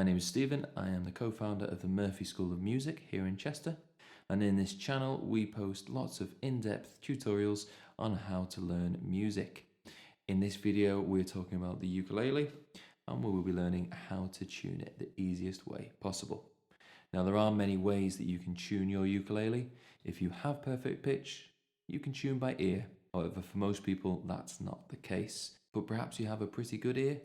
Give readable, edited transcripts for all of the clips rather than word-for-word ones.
My name is Stephen. I am the co-founder of the Murphy School of Music here in Chester. And in this channel, we post lots of in-depth tutorials on how to learn music. In this video, we're talking about the ukulele, and we will be learning how to tune it the easiest way possible. Now, there are many ways that you can tune your ukulele. If you have perfect pitch, you can tune by ear. However, for most people, that's not the case. But perhaps you have a pretty good ear,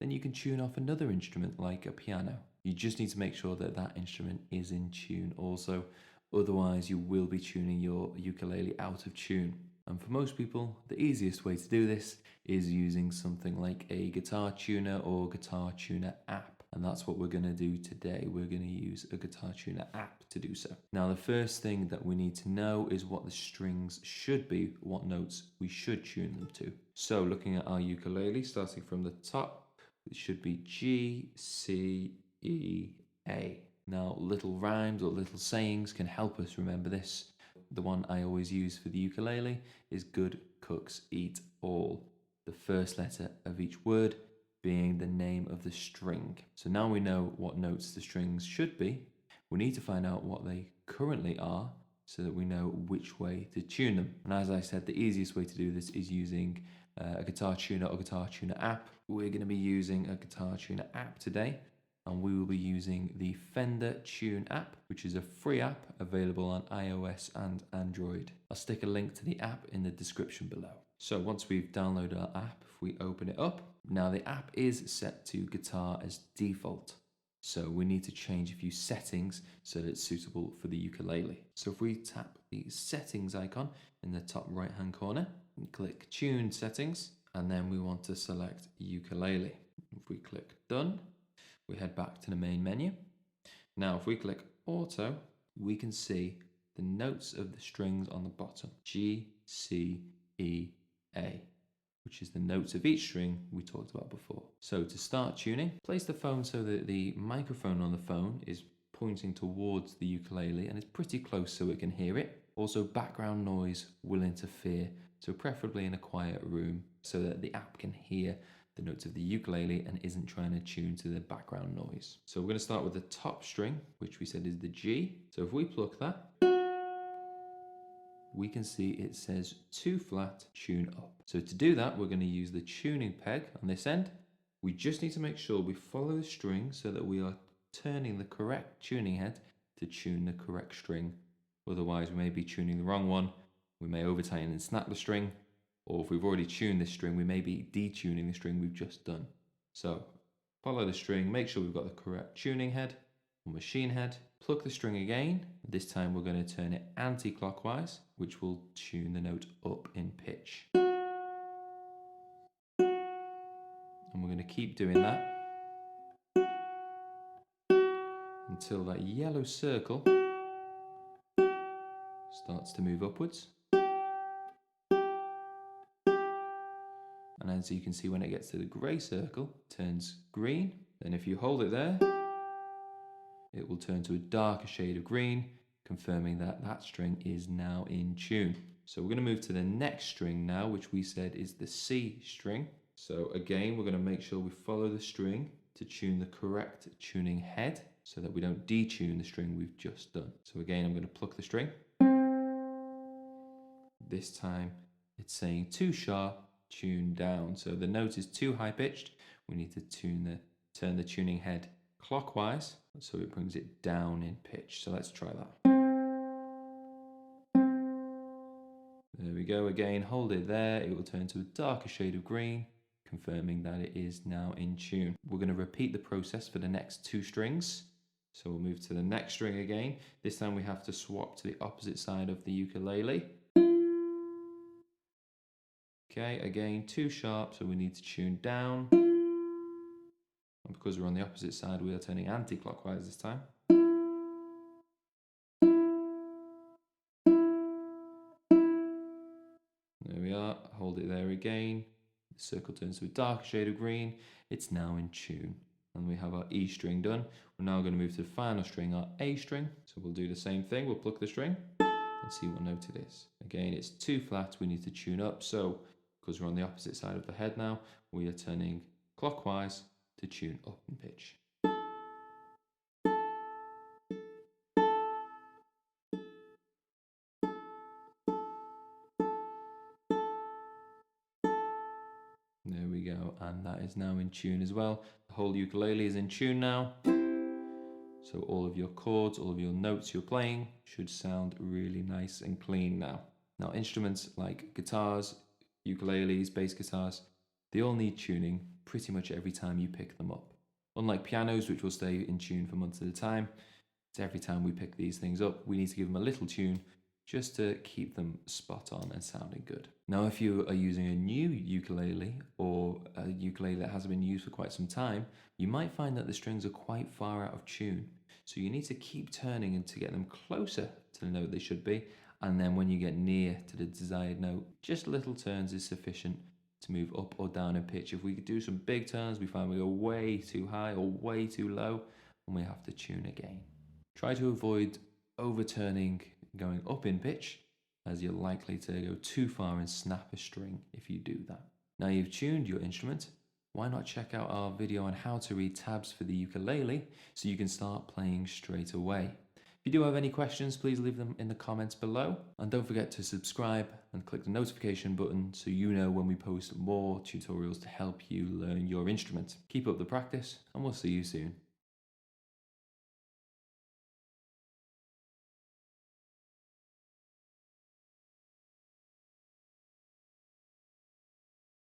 then you can tune off another instrument like a piano. You just need to make sure that that instrument is in tune also. Otherwise, you will be tuning your ukulele out of tune. And for most people, the easiest way to do this is using something like a guitar tuner or guitar tuner app. And that's what we're going to do today. We're going to use a guitar tuner app to do so. Now, the first thing that we need to know is what the strings should be, what notes we should tune them to. So looking at our ukulele, starting from the top, it should be G, C, E, A. Now, little rhymes or little sayings can help us remember this. The one I always use for the ukulele is good cooks eat all. The first letter of each word being the name of the string. So now we know what notes the strings should be. We need to find out what they currently are so that we know which way to tune them. And as I said, the easiest way to do this is using a guitar tuner or guitar tuner app. We're going to be using a guitar tuner app today, and we will be using the Fender Tune app, which is a free app available on iOS and Android. I'll stick a link to the app in the description below. So once we've downloaded our app, if we open it up, now the app is set to guitar as default. So we need to change a few settings so that it's suitable for the ukulele. So if we tap the settings icon in the top right hand corner and click tune settings, and then we want to select ukulele. If we click done, we head back to the main menu. Now if we click auto, we can see the notes of the strings on the bottom, G, C, E, A, which is the notes of each string we talked about before. So to start tuning, place the phone so that the microphone on the phone is pointing towards the ukulele and is pretty close so it can hear it. Also, background noise will interfere, so preferably in a quiet room so that the app can hear the notes of the ukulele and isn't trying to tune to the background noise. So we're going to start with the top string, which we said is the G. So if we pluck that, we can see it says 2 flat, tune up. So to do that, we're going to use the tuning peg on this end. We just need to make sure we follow the string so that we are turning the correct tuning head to tune the correct string. Otherwise, we may be tuning the wrong one. We may over tighten and snap the string. Or if we've already tuned this string, we may be detuning the string we've just done. So follow the string, make sure we've got the correct tuning head or machine head. Pluck the string again. This time we're going to turn it anti-clockwise, which will tune the note up in pitch. And we're going to keep doing that until that yellow circle starts to move upwards. And as you can see, when it gets to the grey circle, it turns green. Then if you hold it there, it will turn to a darker shade of green, confirming that that string is now in tune. So we're going to move to the next string now, which we said is the C string. So again, we're going to make sure we follow the string to tune the correct tuning head so that we don't detune the string we've just done. So again, I'm going to pluck the string. This time it's saying too sharp, tune down. So the note is too high pitched. We need to turn the tuning head clockwise so it brings it down in pitch. So let's try that. There we go again, hold it there, it will turn to a darker shade of green, confirming that it is now in tune. We're going to repeat the process for the next 2 strings. So we'll move to the next string again. This time we have to swap to the opposite side of the ukulele. Okay, again, too sharp, so we need to tune down. And because we're on the opposite side, we are turning anti-clockwise this time. There we are, hold it there again. The circle turns to a darker shade of green. It's now in tune. And we have our E string done. We're now going to move to the final string, our A string. So we'll do the same thing. We'll pluck the string and see what note it is. Again, it's 2 flat. We need to tune up. So because we're on the opposite side of the head now, we are turning clockwise to tune up in pitch. and that is now in tune as well. The whole ukulele is in tune now. So all of your chords, all of your notes you're playing should sound really nice and clean now. Now instruments like guitars, ukuleles, bass guitars, they all need tuning pretty much every time you pick them up. Unlike pianos, which will stay in tune for months at a time, it's every time we pick these things up, we need to give them a little tune just to keep them spot on and sounding good. Now, if you are using a new ukulele or a ukulele that hasn't been used for quite some time, you might find that the strings are quite far out of tune. So you need to keep turning and to get them closer to the note they should be. And then when you get near to the desired note, just little turns is sufficient to move up or down in pitch. If we do some big turns, we find we go way too high or way too low, and we have to tune again. Try to avoid overturning going up in pitch, as you're likely to go too far and snap a string if you do that. Now you've tuned your instrument, why not check out our video on how to read tabs for the ukulele so you can start playing straight away. If you do have any questions, please leave them in the comments below, and don't forget to subscribe and click the notification button so you know when we post more tutorials to help you learn your instrument. Keep up the practice, and we'll see you soon.